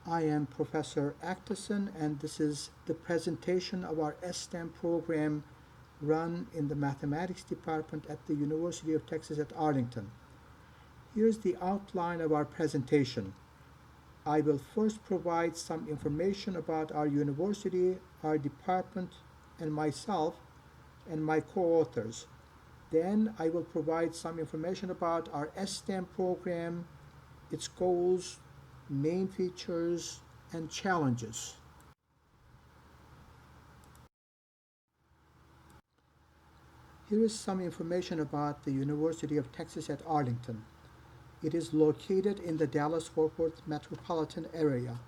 I am Professor Aktosun, and this is the presentation of our STEM program run in the Mathematics Department at the University of Texas at Arlington. Here's the outline of our presentation. I will first provide some information about our university, our department, and myself and my co-authors. Then I will provide some information about our STEM program, its goals, main features, and challenges. Here is some information about the University of Texas at Arlington. It is located in the Dallas-Fort Worth metropolitan area.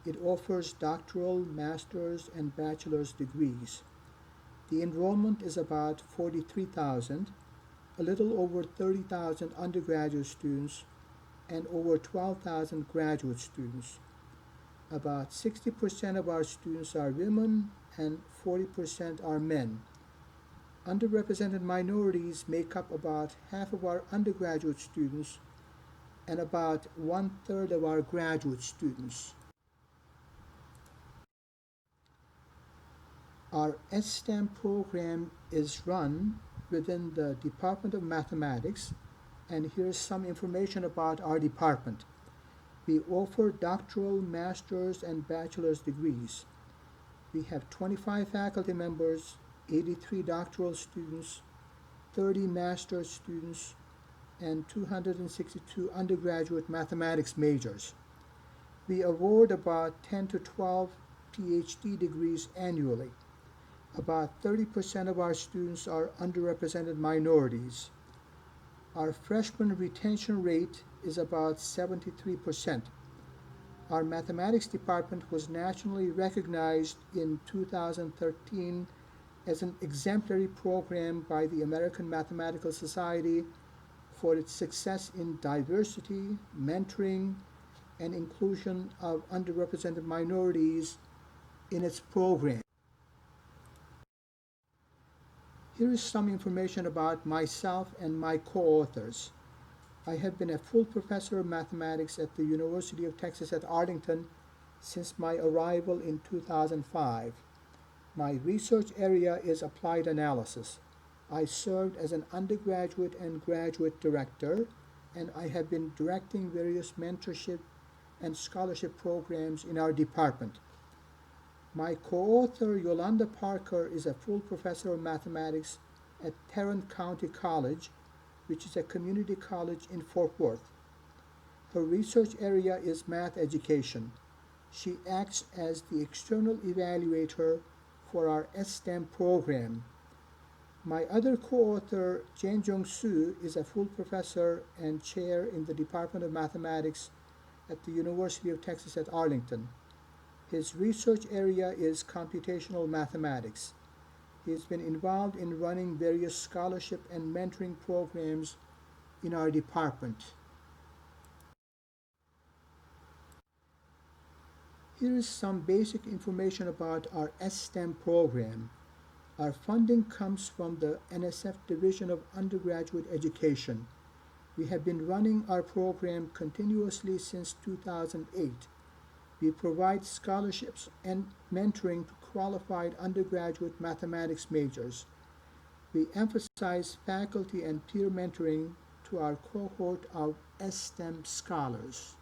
It offers doctoral, master's, and bachelor's degrees. The enrollment is about 43,000, a little over 30,000 undergraduate students, and over 12,000 graduate students. About 60% of our students are women and 40% are men. Underrepresented minorities make up about half of our undergraduate students and about 1/3 of our graduate students. Our STEM program is run within the Department of Mathematics, and here's some information about our department. We offer doctoral, master's, and bachelor's degrees. We have 25 faculty members, 83 doctoral students, 30 master's students, and 262 undergraduate mathematics majors. We award about 10 to 12 PhD degrees annually. About 30% of our students are underrepresented minorities. Our freshman retention rate is about 73%. Our mathematics department was nationally recognized in 2013 as an exemplary program by the American Mathematical Society for its success in diversity, mentoring, and inclusion of underrepresented minorities in its program. Here is some information about myself and my co-authors. I have been a full professor of mathematics at the University of Texas at Arlington since my arrival in 2005. My research area is applied analysis. I served as an undergraduate and graduate director, and I have been directing various mentorship and scholarship programs in our department. My co-author, Yolanda Parker, is a full professor of mathematics at Tarrant County College, which is a community college in Fort Worth. Her research area is math education. She acts as the external evaluator for our STEM program. My other co-author, Jane Jung-soo, is a full professor and chair in the Department of Mathematics at the University of Texas at Arlington. His research area is computational mathematics. He has been involved in running various scholarship and mentoring programs in our department. Here is some basic information about our STEM program. Our funding comes from the NSF Division of Undergraduate Education. We have been running our program continuously since 2008. We provide scholarships and mentoring to qualified undergraduate mathematics majors. We emphasize faculty and peer mentoring to our cohort of STEM scholars.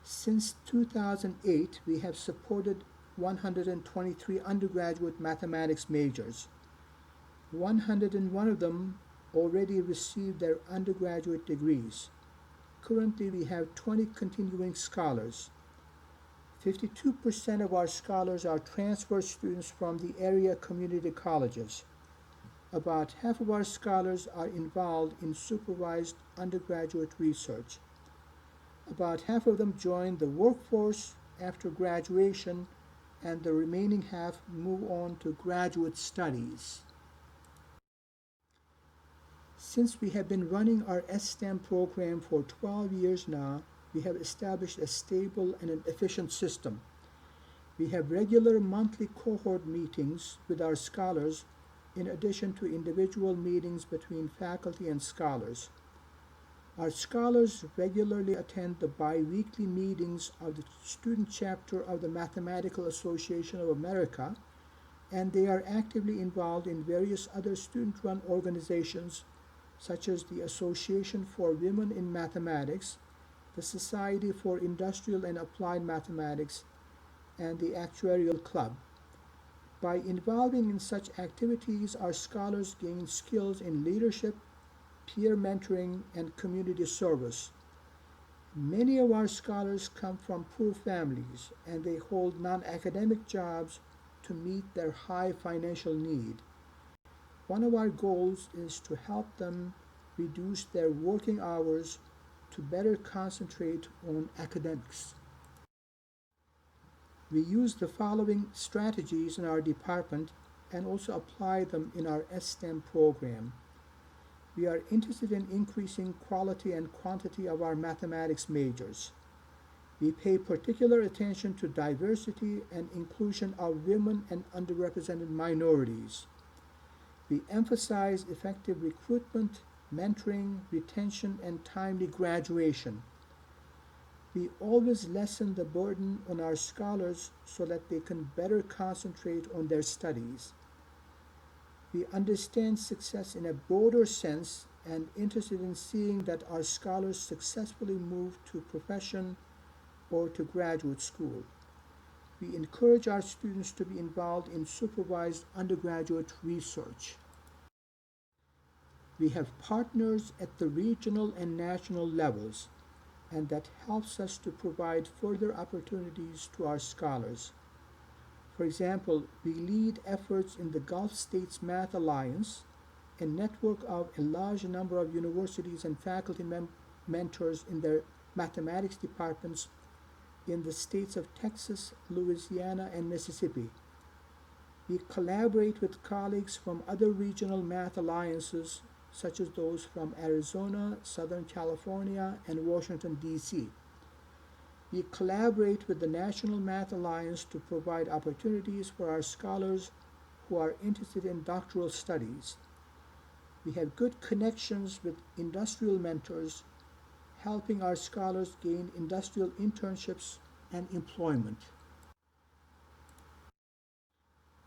Since 2008, we have supported 123 undergraduate mathematics majors. 101 of them already received their undergraduate degrees. Currently, we have 20 continuing scholars. 52% of our scholars are transfer students from the area community colleges. About half of our scholars are involved in supervised undergraduate research. About half of them join the workforce after graduation, and the remaining half move on to graduate studies. Since we have been running our STEM program for 12 years now, we have established a stable and an efficient system. We have regular monthly cohort meetings with our scholars in addition to individual meetings between faculty and scholars. Our scholars regularly attend the bi-weekly meetings of the student chapter of the Mathematical Association of America, and they are actively involved in various other student-run organizations such as the Association for Women in Mathematics, the Society for Industrial and Applied Mathematics, and the Actuarial Club. By involving in such activities, our scholars gain skills in leadership, peer mentoring, and community service. Many of our scholars come from poor families and they hold non-academic jobs to meet their high financial need. One of our goals is to help them reduce their working hours to better concentrate on academics. We use the following strategies in our department and also apply them in our STEM program. We are interested in increasing quality and quantity of our mathematics majors. We pay particular attention to diversity and inclusion of women and underrepresented minorities. We emphasize effective recruitment, mentoring, retention, and timely graduation. We always lessen the burden on our scholars so that they can better concentrate on their studies. We understand success in a broader sense and interested in seeing that our scholars successfully move to profession or to graduate school. We encourage our students to be involved in supervised undergraduate research. We have partners at the regional and national levels, and that helps us to provide further opportunities to our scholars. For example, we lead efforts in the Gulf States Math Alliance, a network of a large number of universities and faculty mentors in their mathematics departments in the states of Texas, Louisiana, and Mississippi. We collaborate with colleagues from other regional math alliances, such as those from Arizona, Southern California, and Washington, D.C. We collaborate with the National Math Alliance to provide opportunities for our scholars who are interested in doctoral studies. We have good connections with industrial mentors, helping our scholars gain industrial internships and employment.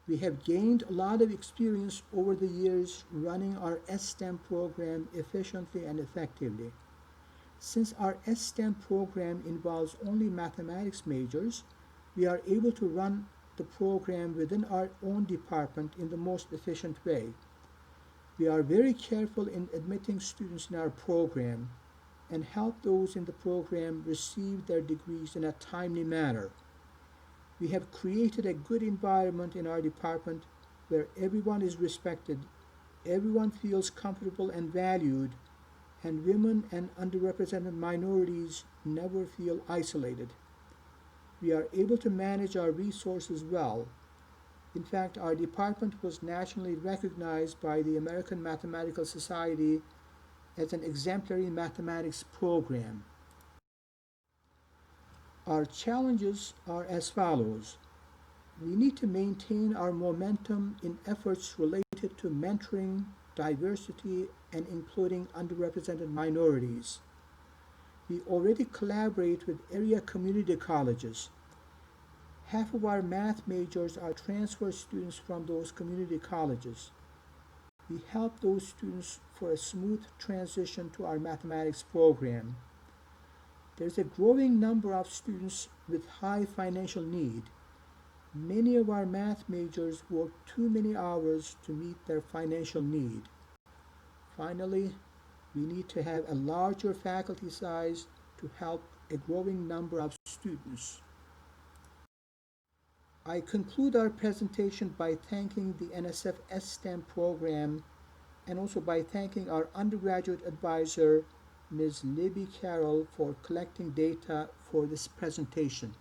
We have gained a lot of experience over the years running our STEM program efficiently and effectively. Since our STEM program involves only mathematics majors, we are able to run the program within our own department in the most efficient way. We are very careful in admitting students in our program and help those in the program receive their degrees in a timely manner. We have created a good environment in our department where everyone is respected, everyone feels comfortable and valued, and women and underrepresented minorities never feel isolated. We are able to manage our resources well. In fact, our department was nationally recognized by the American Mathematical Society as an exemplary mathematics program. Our challenges are as follows. We need to maintain our momentum in efforts related to mentoring, diversity, and including underrepresented minorities. We already collaborate with area community colleges. Half of our math majors are transfer students from those community colleges. We help those students for a smooth transition to our mathematics program. There's a growing number of students with high financial need. Many of our math majors work too many hours to meet their financial need. Finally, we need to have a larger faculty size to help a growing number of students. I conclude our presentation by thanking the NSF STEM program and also by thanking our undergraduate advisor, Ms. Libby Carroll, for collecting data for this presentation.